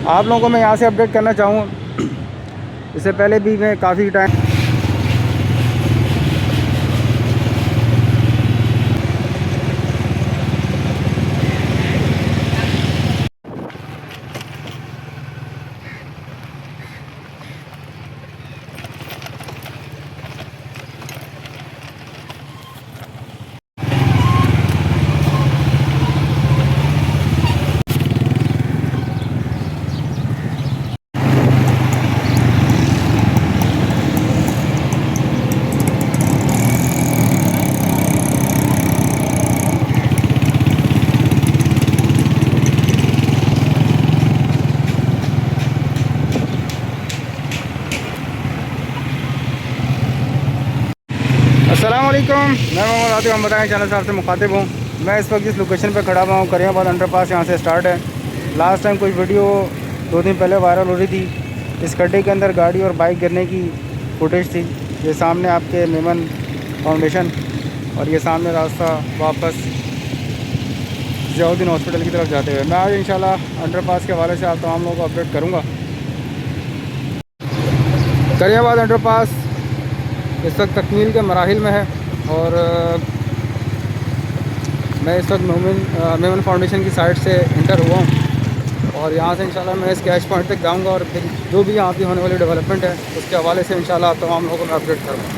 आप लोगों को मैं यहाँ से अपडेट करना चाहूँगा। इससे पहले भी मैं काफ़ी टाइम अस्सलामुअलैकुम, मैं मोहम्मद आतिफ अहमद चैनल साहब से मुखातिब हूँ। मैं इस वक्त जिस लोकेशन पर खड़ा हुआ हूँ करियाबाद अंडरपास, यहाँ से स्टार्ट है। लास्ट टाइम कोई वीडियो 2 दिन पहले वायरल हो रही थी। इस गड्ढे के अंदर गाड़ी और बाइक गिरने की फुटेज थी। ये सामने आपके मेमन फाउंडेशन और ये सामने रास्ता वापस ज़ियाउद्दीन हॉस्पिटल की तरफ जाते हुए। मैं आज इंशाल्लाह अंडरपास के हवाले से आप तमाम लोगों को अपडेट करूँगा। करियाबाद अंडरपास इस वक्त तकमील के मराहिल में है और मैं इस वक्त मेमन फाउंडेशन की साइड से इंटर हुआ हूँ और यहाँ से इंशाल्लाह मैं इस कैश पॉइंट तक जाऊँगा और फिर जो भी यहाँ की होने वाली डेवलपमेंट है उसके हवाले से इंशाल्लाह आप तमाम लोगों को मैं अपडेट करूँगा।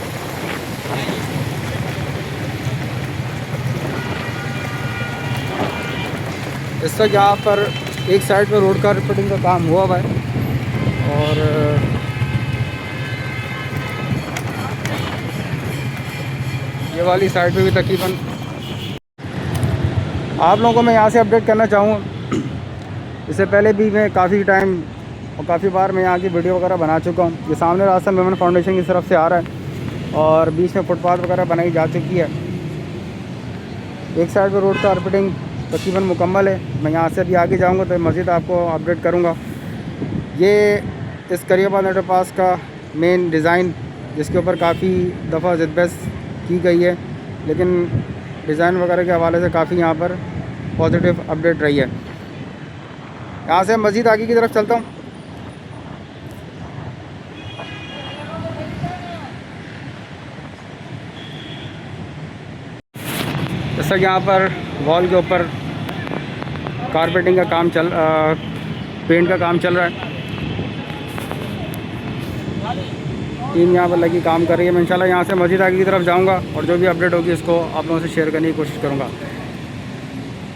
इस वक्त यहाँ पर एक साइड पर रोड कारपेटिंग का काम हुआ हुआ है और ये वाली साइड पे भी तकरीबन आप लोगों को मैं यहाँ से अपडेट करना चाहूँगा। इससे पहले भी मैं काफ़ी टाइम और काफ़ी बार मैं यहाँ की वीडियो वगैरह बना चुका हूँ। ये सामने रास्ता मेमन फाउंडेशन की तरफ से आ रहा है और बीच में फुटपाथ वगैरह बनाई जा चुकी है। एक साइड पर रोड कारपेटिंग तकरीबन मुकम्मल है। मैं यहाँ से अभी आगे जाऊँगा तो मज़ीद आपको अपडेट करूँगा। ये इस करियाबाद अंडरपास का मेन डिज़ाइन जिसके ऊपर काफ़ी दफ़ा ज़िद-बहस की गई है, लेकिन डिज़ाइन वगैरह के हवाले से काफ़ी यहाँ पर पॉजिटिव अपडेट रही है। यहाँ से मज़ीद आगे की तरफ चलता हूँ। जैसा कि यहाँ पर वॉल के ऊपर कारपेटिंग का काम पेंट का काम चल रहा है। टीम यहाँ पर लगी काम कर रही है। मैं इंशाल्लाह यहाँ से मज़ीद आगे की तरफ जाऊँगा और जो भी अपडेट होगी इसको आप लोगों से शेयर करने की कोशिश करूँगा।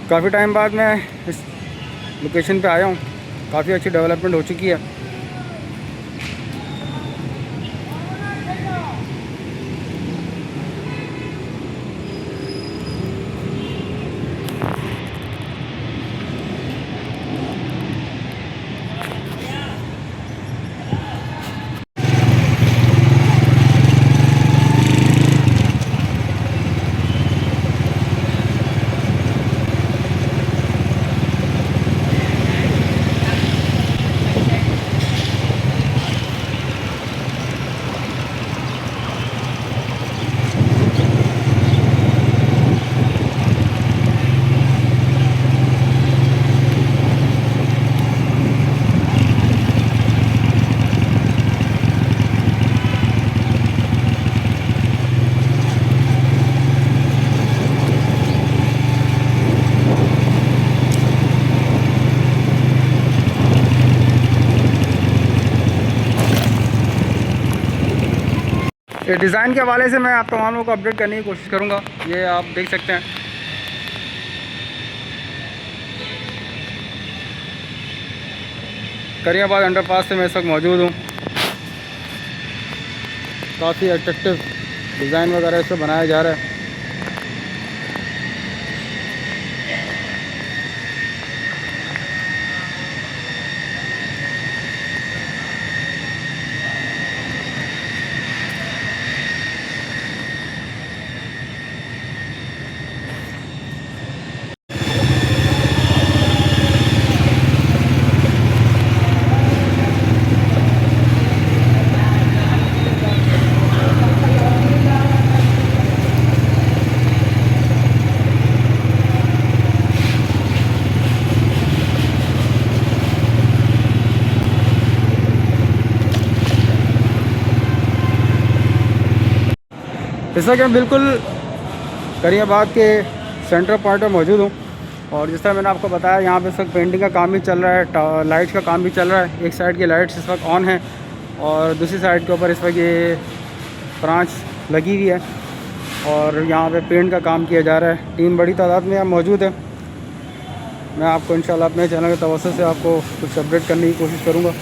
काफ़ी टाइम बाद मैं इस लोकेशन पे आया हूँ। काफ़ी अच्छी डेवलपमेंट हो चुकी है। ये डिज़ाइन के हवाले से मैं आप तमाम लोगों को अपडेट करने की कोशिश करूँगा। ये आप देख सकते हैं। करियाबाद अंडरपास से मैं इस वक्त मौजूद हूँ। काफ़ी अट्रैक्टिव डिज़ाइन वगैरह इस पर बनाया जा रहा है। इस वक्त मैं बिल्कुल करीमाबाद के सेंटर पॉइंट पर मौजूद हूँ और जिस तरह मैंने आपको बताया यहाँ पे इस वक्त पेंटिंग का काम भी चल रहा है, लाइट्स का काम भी चल रहा है। एक साइड की लाइट्स इस वक्त ऑन है और दूसरी साइड के ऊपर इस वक्त ये ब्रांच लगी हुई है और यहाँ पे पेंट का काम किया जा रहा है। टीम बड़ी तादाद में यहाँ मौजूद है। मैं आपको इंशाल्लाह अपने चैनल के तवज्जुह से आपको कुछ अपडेट करने की कोशिश करूँगा।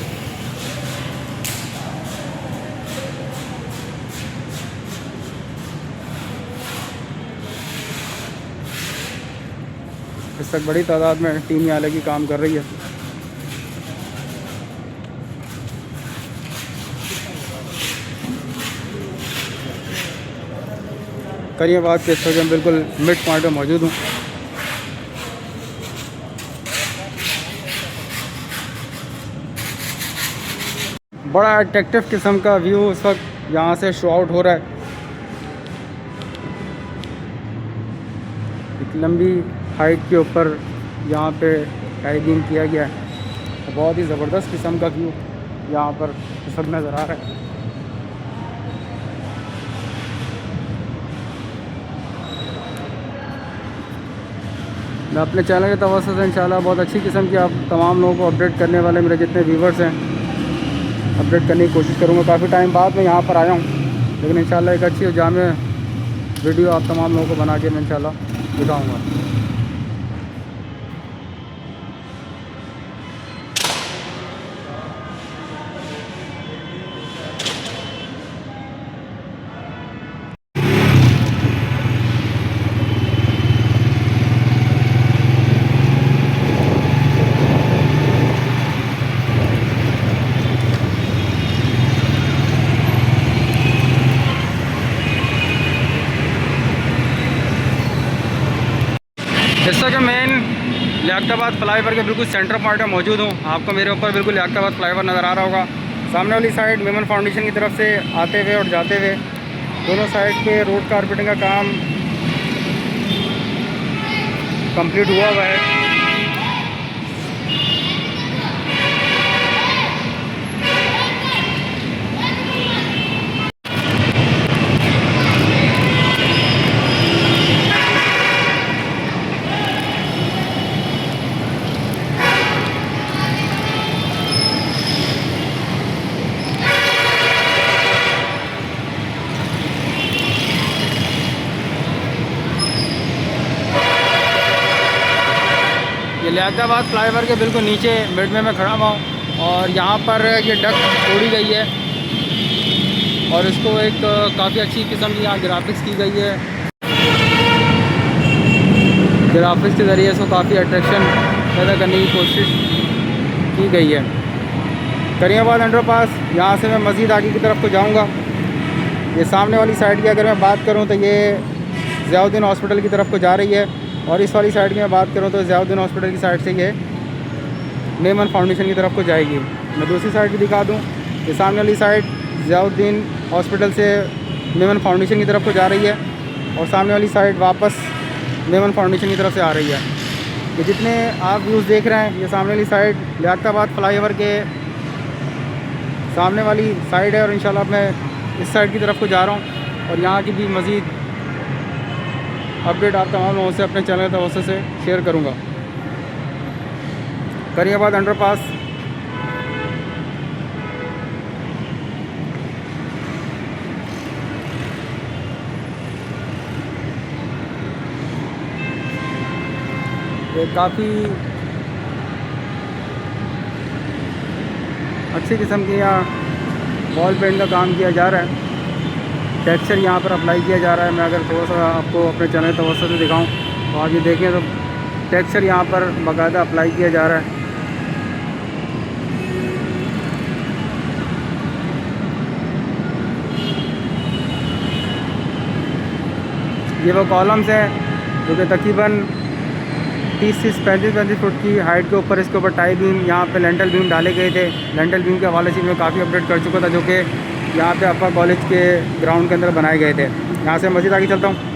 इस तक बड़ी तादाद में टीम यहाँ लगी काम कर रही है। करीमाबाद के इस वक्त मैं बिल्कुल मिड पॉइंट में मौजूद हूँ। बड़ा अट्रैक्टिव किस्म का व्यू इस वक्त यहाँ से शो आउट हो रहा है। एक लंबी हाइट के ऊपर यहाँ पे टाइबिंग किया गया है। बहुत ही ज़बरदस्त किस्म का व्यू यहाँ पर इस वक्त नज़र आ रहा है। मैं अपने चैनल के तवज्जुह से इंशाल्लाह बहुत अच्छी किस्म की आप तमाम लोगों को अपडेट करने वाले मेरे जितने व्यूवर्स हैं अपडेट करने की कोशिश करूँगा। काफ़ी टाइम बाद मैं यहाँ पर आया हूँ, लेकिन इंशाल्लाह एक अच्छी और जामे वीडियो आप तमाम लोगों को बना के मैं इंशाल्लाह दिखाऊँगा। इस वक्त मेन लियाकताबाद फ्लाईओवर के बिल्कुल सेंटर पॉइंट में मौजूद हूँ। आपको मेरे ऊपर बिल्कुल लियाकताबाद फ्लाईओवर नज़र आ रहा होगा। सामने वाली साइड मेमन फाउंडेशन की तरफ से आते हुए और जाते हुए दोनों साइड पे रोड कारपेटिंग का काम कंप्लीट हुआ है। ये लियाकताबाद फ्लाईओवर के बिल्कुल नीचे मिड में मैं खड़ा हुआ हूँ और यहाँ पर ये डक्ट छोड़ी गई है और इसको एक काफ़ी अच्छी किस्म की यहाँ ग्राफिक्स की गई है। ग्राफिक्स के ज़रिए इसको काफ़ी अट्रैक्शन पैदा करने की कोशिश की गई है। करीमाबाद अंडरपास यहाँ से मैं मज़ीद आगे की तरफ को जाऊँगा। ये सामने वाली साइड की अगर मैं बात करूँ तो ये ज़ियाउद्दीन हॉस्पिटल की तरफ को जा रही है और इस वाली साइड की मैं बात करूँ तो ज़ियाउद्दीन हॉस्पिटल की साइड से ये मेमन फाउंडेशन की तरफ को जाएगी। मैं दूसरी साइड भी दिखा दूँ। ये सामने वाली साइड ज़ियाउद्दीन हॉस्पिटल से मेमन फाउंडेशन की तरफ को जा रही है और सामने वाली साइड वापस मेमन फाउंडेशन की तरफ से आ रही है। ये जितने आप व्यूज़ देख रहे हैं ये सामने वाली साइड लियाकताबाद फ्लाईओवर के सामने वाली साइड है और इंशाल्लाह मैं इस साइड की तरफ को जा रहा हूँ और यहाँ की भी मज़ीद अपडेट आप तमाम लोगों से अपने चैनल के तवज्जुह से शेयर करूँगा। करीमाबाद अंडरपास ये काफ़ी अच्छी किस्म की यहाँ वॉल पेंट का काम किया जा रहा है। टेक्सचर यहाँ पर अप्लाई किया जा रहा है। मैं अगर थोड़ा सा आपको अपने चैनल तवज्जुह से दिखाऊं तो आप ये देखें तो टेक्सचर यहाँ पर बाकायदा अप्लाई किया जा रहा है। ये वो कॉलम्स हैं जो कि तकरीबन 30 से 35 फुट की हाइट के ऊपर इसके ऊपर टाई बीम यहाँ पे लेंटल बीम डाले गए थे। लेंटल बीम के हवाले से मैं काफ़ी अपडेट कर चुका था जो कि यहाँ पे अप्पा कॉलेज के ग्राउंड के अंदर बनाए गए थे। यहाँ से मज़ीद आगे चलता हूँ।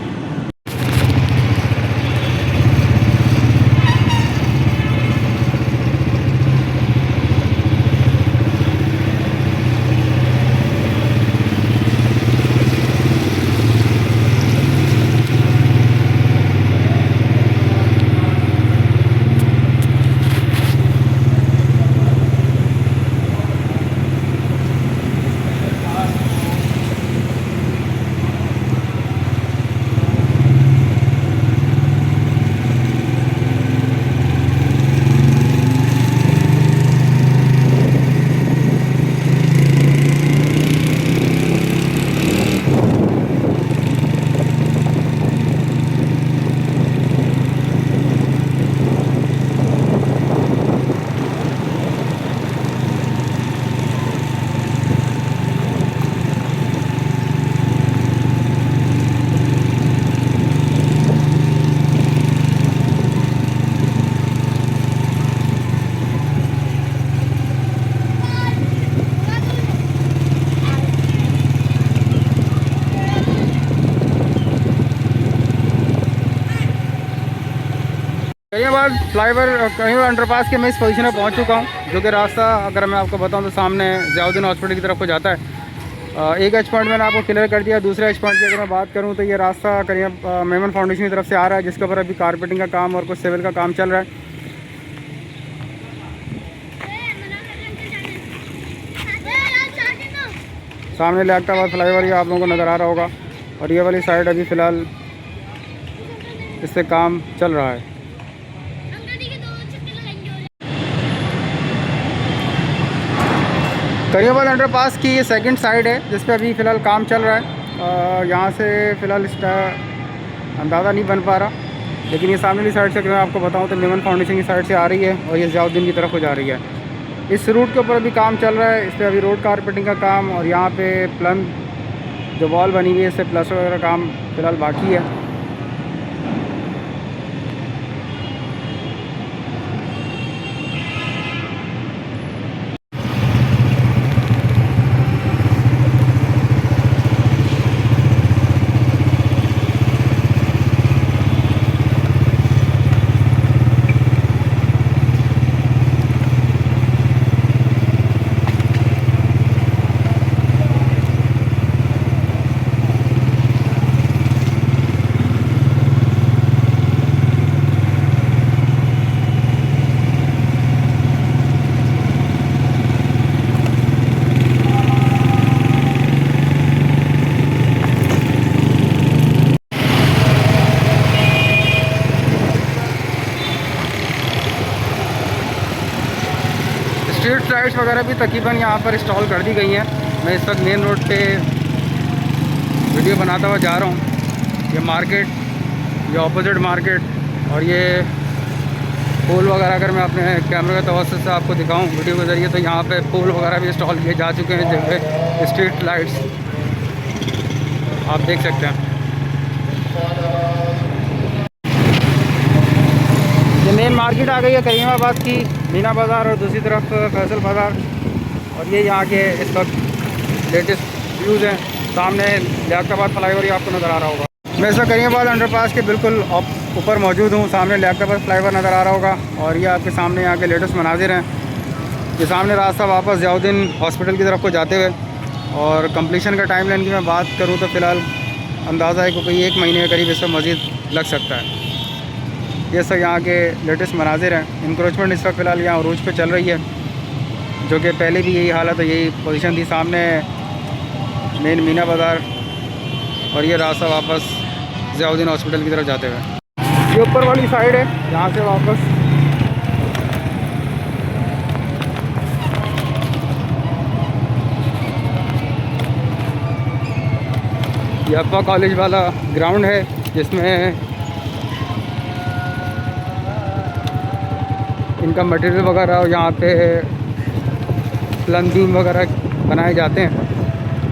करीमाबाद फ्लाईओवर करीमाबाद अंडरपास के मैं इस पोजीशन में पहुंच चुका हूं, जो कि रास्ता अगर मैं आपको बताऊं तो सामने ज़ियाउद्दीन हॉस्पिटल की तरफ को जाता है। एक एच पॉइंट मैंने आपको क्लियर कर दिया। दूसरे एच पॉइंट की अगर मैं बात करूं तो ये रास्ता करीब मेमन फाउंडेशन की तरफ से आ रहा है, जिसके ऊपर अभी कारपेटिंग का काम और कुछ सिविल का काम चल रहा है। सामने लियाकताबाद फ्लाईओवर ये आप लोगों को नज़र आ रहा होगा, और ये वाली साइड अभी फ़िलहाल इससे काम चल रहा है। करीमाबाद अंडरपास की ये सेकंड साइड है जिस पे अभी फ़िलहाल काम चल रहा है। यहाँ से फ़िलहाल इसका अंदाज़ा नहीं बन पा रहा, लेकिन ये सामने वाली साइड से अगर मैं आपको बताऊँ तो मेमन फाउंडेशन की साइड से आ रही है और ये ज़ियाउद्दीन की तरफ को जा रही है। इस रूट के ऊपर अभी काम चल रहा है, इस पर अभी रोड कारपेटिंग का काम, और यहाँ पे प्लम जो वॉल बनी हुई है इससे प्लास्टर वगैरह काम फ़िलहाल बाकी है। स्ट्रीट लाइट्स वगैरह भी तकरीबन यहाँ पर इंस्टॉल कर दी गई हैं। मैं इस वक्त मेन रोड पे वीडियो बनाता हुआ जा रहा हूँ। ये मार्केट, ये ऑपोजिट मार्केट, और ये पोल वगैरह अगर मैं अपने कैमरे के तवज्जुह से आपको दिखाऊं वीडियो के ज़रिए, तो यहाँ पे पोल वगैरह भी इंस्टॉल किए जा चुके हैं, जगह स्ट्रीट लाइट्स आप देख सकते हैं। ये मेन मार्केट आ गई है करीमाबाद की, मीना बाज़ार, और दूसरी तरफ फैसल बाज़ार, और ये यहाँ के इस वक्त लेटेस्ट व्यूज़ हैं। सामने लियाकताबाद फ्लाईओवर आपको नज़र आ रहा होगा। मैं इस वक्त करीमाबाद अंडरपास के बिल्कुल ऊपर मौजूद हूँ। सामने लियाकताबाद फ्लाईओवर नज़र आ रहा होगा, और ये आपके सामने यहाँ के लेटेस्ट मनाजिर हैं। ये सामने रास्ता वापस ज़ियाउद्दीन हॉस्पिटल की तरफ को जाते हुए, और कंप्लीशन का टाइम लाइन की मैं बात करूँ तो फ़िलहाल अंदाज़ा है कि कोई 1 महीने के करीब इस पर मज़ीद लग सकता है। ये सब यहाँ के लेटेस्ट मनाजिर हैं। इंक्रोचमेंट इस वक्त फ़िलहाल यहाँ अरूज पे चल रही है, जो कि पहले भी यही हालत है, यही पोजीशन थी। सामने मेन मीना बाज़ार, और ये रास्ता वापस ज़ियाउद्दीन हॉस्पिटल की तरफ जाते हुए। ये ऊपर वाली साइड है, यहाँ से वापस ये अप्पा कॉलेज वाला ग्राउंड है, जिसमें इनका मटेरियल वगैरह और यहाँ पे प्लम बीम वगैरह बनाए जाते हैं।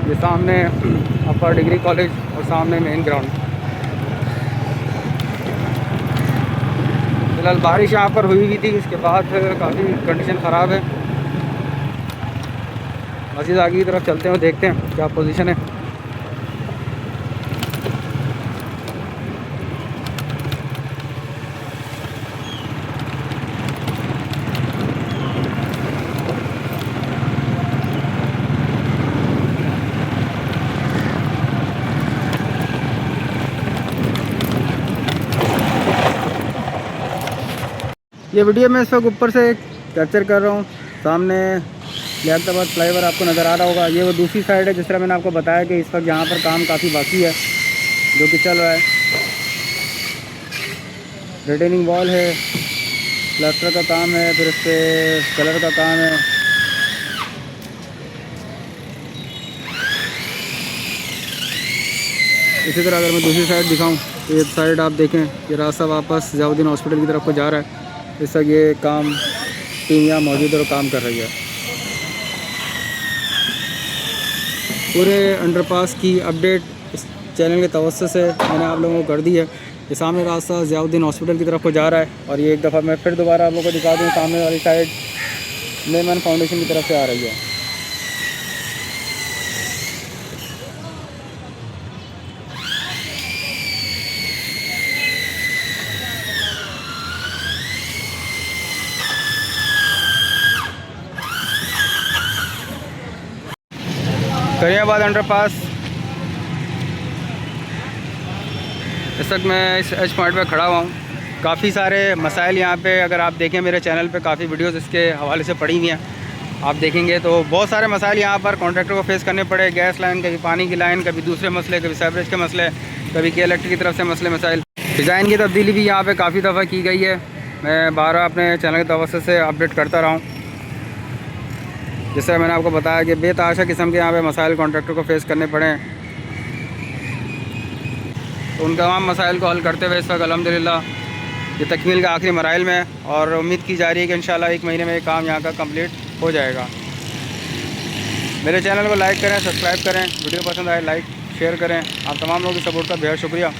ये सामने अपर डिग्री कॉलेज और सामने मेन ग्राउंड। फिलहाल बारिश यहाँ पर हुई थी, इसके बाद काफ़ी कंडीशन ख़राब है। मस्जिद आगे की तरफ चलते हैं, देखते हैं क्या पोजीशन है। ये वीडियो मैं इस वक्त ऊपर से कैप्चर कर रहा हूँ। सामने लियाकताबाद फ्लाईओवर आपको नज़र आ रहा होगा। ये वो दूसरी साइड है, जिस तरह मैंने आपको बताया कि इस वक्त यहाँ पर काम काफ़ी बाकी है, जो कि चल रहा है। रिटेनिंग वॉल है, प्लास्टर का काम है, फिर इस पर कलर का काम है। इसी तरह अगर मैं दूसरी साइड दिखाऊँ तो ये साइड आप देखें, ये रास्ता वापस ज़ियाउद्दीन हॉस्पिटल की तरफ को जा रहा है। इस वक्त ये काम टीम यहाँ मौजूद और काम कर रही है। पूरे अंडरपास की अपडेट इस चैनल के तवज्जुह से मैंने आप लोगों को कर दी है। ये सामने रास्ता ज़ियाउद्दीन हॉस्पिटल की तरफ को जा रहा है, और ये एक दफ़ा मैं फिर दोबारा आप लोगों को दिखा दूँ, सामने वाली साइड मेमन फाउंडेशन की तरफ से आ रही है। करीमाबाद अंडरपास। इस वक्त मैं इस एच पॉइंट पर खड़ा हुआ हूँ। काफ़ी सारे मसाइल यहाँ पे, अगर आप देखें मेरे चैनल पे काफ़ी वीडियोस इसके हवाले से पड़ी हुई हैं, आप देखेंगे तो बहुत सारे मसाइल यहाँ पर कॉन्ट्रैक्टर को फेस करने पड़े। गैस लाइन, कभी पानी की लाइन, कभी दूसरे मसले, कभी सीवरेज के मसले, कभी के इलेक्ट्रिक की तरफ से मसले मसाइल। डिज़ाइन की तब्दीली भी यहाँ पे काफ़ी दफ़ा की गई है। मैं बारहा अपने चैनल के तवज्जुह से अपडेट करता रहा हूँ। जैसे मैंने आपको बताया कि बेतहाशा किस्म के यहाँ पे मसाइल कॉन्ट्रैक्टर को फेस करने पड़े, तो उन तमाम मसाइल को हल करते हुए इस वक्त अल्हम्दुलिल्लाह ये तकमील के आखिरी मराइल में, और उम्मीद की जा रही है कि इंशाल्लाह 1 महीने में ये काम यहाँ का कंप्लीट हो जाएगा। मेरे चैनल को लाइक करें, सब्सक्राइब करें, वीडियो पसंद आए लाइक शेयर करें। आप तमाम लोगों की सपोर्ट का बेहद शुक्रिया।